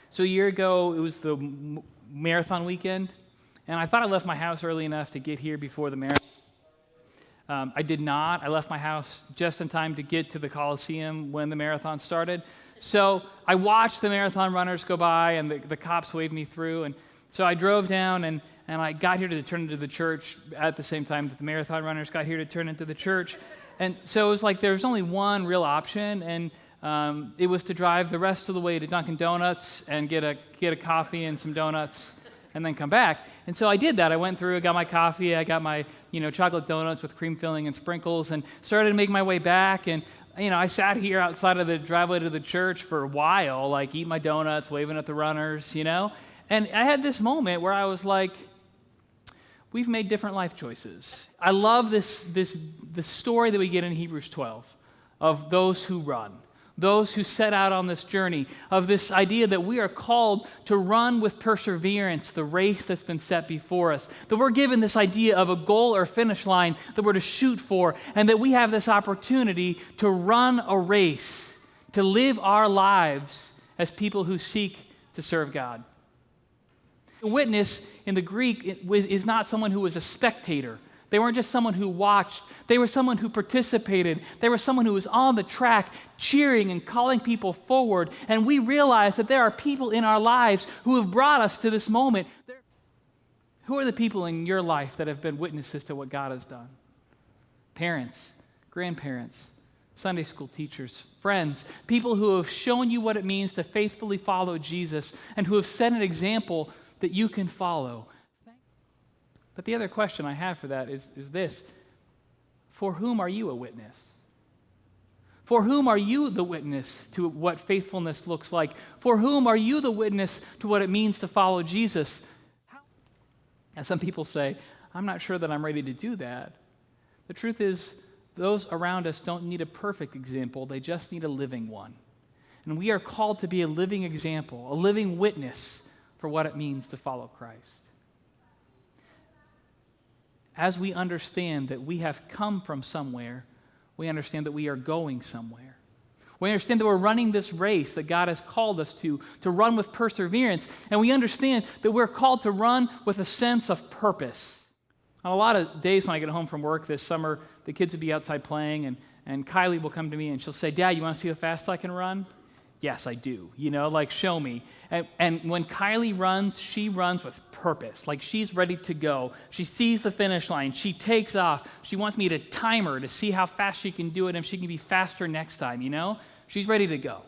So a year ago, it was the marathon weekend, and I thought I left my house early enough to get here before the marathon. I did not. I left my house just in time to get to the Coliseum when the marathon started. So I watched the marathon runners go by, and the cops waved me through. And so I drove down, and I got here to turn into the church at the same time that the marathon runners got here to turn into the church. And so it was like there was only one real option, and it was to drive the rest of the way to Dunkin' Donuts and get a coffee and some donuts and then come back. And so I did that. I went through, I got my coffee, I got my chocolate donuts with cream filling and sprinkles, and started to make my way back. And I sat here outside of the driveway to the church for a while, like eating my donuts, waving at the runners, And I had this moment where I was like, we've made different life choices. I love the story that we get in Hebrews 12 of those who run, those who set out on this journey, of this idea that we are called to run with perseverance the race that's been set before us, that we're given this idea of a goal or finish line that we're to shoot for, and that we have this opportunity to run a race, to live our lives as people who seek to serve God. A witness in the Greek is not someone who was a spectator. They weren't just someone who watched. They were someone who participated. They were someone who was on the track cheering and calling people forward. And we realize that there are people in our lives who have brought us to this moment. Who are the people in your life that have been witnesses to what God has done? Parents, grandparents, Sunday school teachers, friends, people who have shown you what it means to faithfully follow Jesus and who have set an example that you can follow. But the other question I have for that is this: for whom are you a witness? For whom are you the witness to what faithfulness looks like? For whom are you the witness to what it means to follow Jesus? And some people say, I'm not sure that I'm ready to do that. The truth is, those around us don't need a perfect example, they just need a living one. And we are called to be a living example, a living witness for what it means to follow Christ. As we understand that we have come from somewhere, we understand that we are going somewhere. We understand that we're running this race that God has called us to run with perseverance, and we understand that we're called to run with a sense of purpose. On a lot of days when I get home from work this summer, the kids would be outside playing, and Kylie will come to me and she'll say, Dad, you want to see how fast I can run? Yes, I do. Show me. And when Kylie runs, she runs with purpose. Like, she's ready to go. She sees the finish line. She takes off. She wants me to time her to see how fast she can do it and if she can be faster next time, She's ready to go.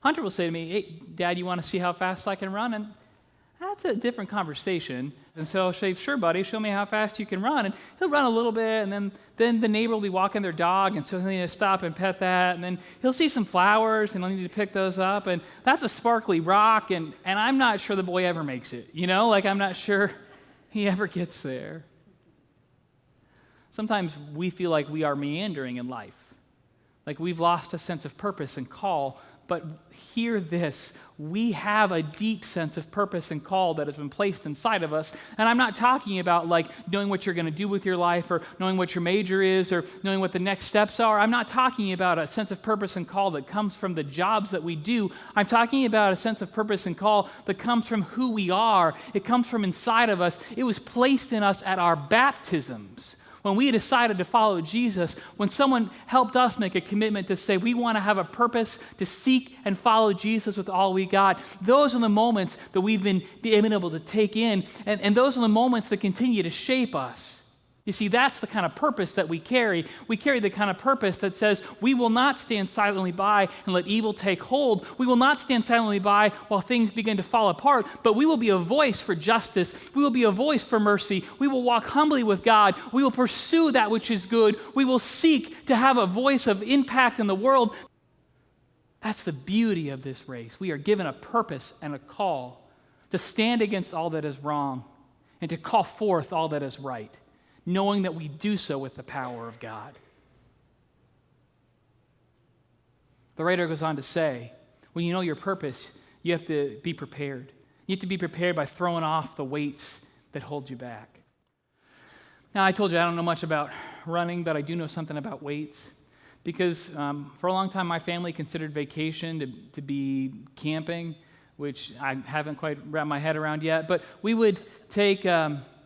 Hunter will say to me, hey, Dad, you want to see how fast I can run? And that's a different conversation. And so I'll say, sure, buddy, show me how fast you can run. And he'll run a little bit, and then the neighbor will be walking their dog, and so he'll need to stop and pet that. And then he'll see some flowers, and he'll need to pick those up. And that's a sparkly rock, and I'm not sure the boy ever makes it. I'm not sure he ever gets there. Sometimes we feel like we are meandering in life, like we've lost a sense of purpose and call. But hear this, we have a deep sense of purpose and call that has been placed inside of us. And I'm not talking about like knowing what you're going to do with your life or knowing what your major is or knowing what the next steps are. I'm not talking about a sense of purpose and call that comes from the jobs that we do. I'm talking about a sense of purpose and call that comes from who we are. It comes from inside of us. It was placed in us at our baptisms. When we decided to follow Jesus, when someone helped us make a commitment to say we want to have a purpose to seek and follow Jesus with all we got, those are the moments that we've been able to take in, and those are the moments that continue to shape us. You see, that's the kind of purpose that we carry. We carry the kind of purpose that says we will not stand silently by and let evil take hold. We will not stand silently by while things begin to fall apart, but we will be a voice for justice. We will be a voice for mercy. We will walk humbly with God. We will pursue that which is good. We will seek to have a voice of impact in the world. That's the beauty of this race. We are given a purpose and a call to stand against all that is wrong and to call forth all that is right, knowing that we do so with the power of God. The writer goes on to say, when you know your purpose, you have to be prepared. You have to be prepared by throwing off the weights that hold you back. Now, I told you I don't know much about running, but I do know something about weights. because for a long time my family considered vacation to be camping, which I haven't quite wrapped my head around yet. But we would take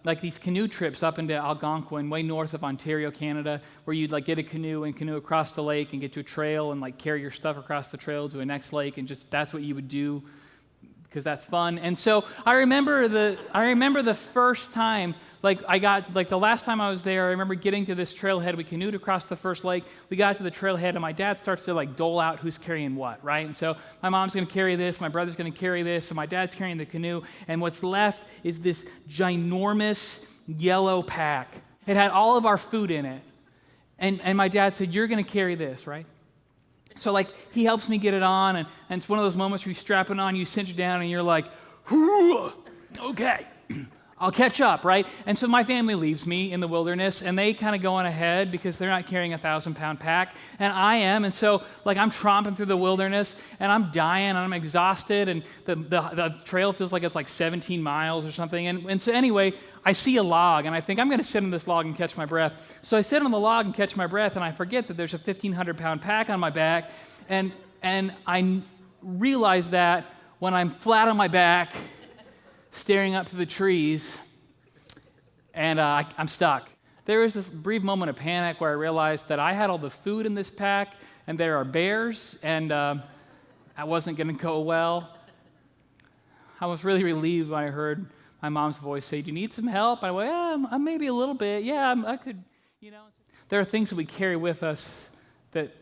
like these canoe trips up into Algonquin, way north of Ontario, Canada, where you'd like get a canoe and canoe across the lake and get to a trail and like carry your stuff across the trail to a next lake, and just that's what you would do because that's fun. And so I remember the first time, the last time I was there, I remember getting to this trailhead. We canoed across the first lake. We got to the trailhead, and my dad starts to like dole out who's carrying what, right? And so my mom's going to carry this, my brother's going to carry this, and my dad's carrying the canoe. And what's left is this ginormous yellow pack. It had all of our food in it. And my dad said, "You're going to carry this, right?" So like he helps me get it on, and it's one of those moments where you strap it on, you cinch it down, and you're like, okay, I'll catch up, right? And so my family leaves me in the wilderness, and they kind of go on ahead because they're not carrying a 1,000-pound pack, and I am. And so like I'm tromping through the wilderness, and I'm dying, and I'm exhausted, and the trail feels like it's like 17 miles or something. And so anyway, I see a log, and I think I'm going to sit on this log and catch my breath. So I sit on the log and catch my breath, and I forget that there's a 1,500-pound pack on my back, and I realize that when I'm flat on my back, staring up to the trees, and I'm stuck. There was this brief moment of panic where I realized that I had all the food in this pack, and there are bears, and that wasn't going to go well. I was really relieved when I heard my mom's voice say, "Do you need some help?" I went, "Yeah, maybe a little bit. Yeah, I could, you know." There are things that we carry with us that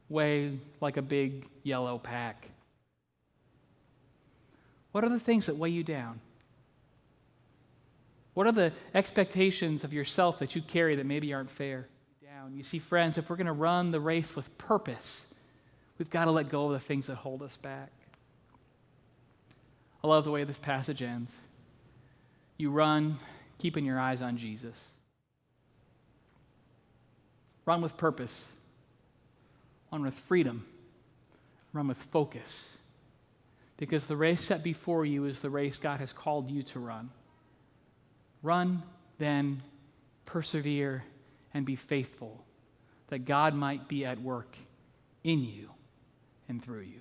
weigh like a big yellow pack. What are the things that weigh you down? What are the expectations of yourself that you carry that maybe aren't fair? You see, friends, if we're going to run the race with purpose, we've got to let go of the things that hold us back. I love the way this passage ends. You run, keeping your eyes on Jesus. Run with purpose. Run with freedom. Run with focus. Because the race set before you is the race God has called you to run. Run, then, persevere, and be faithful, that God might be at work in you and through you.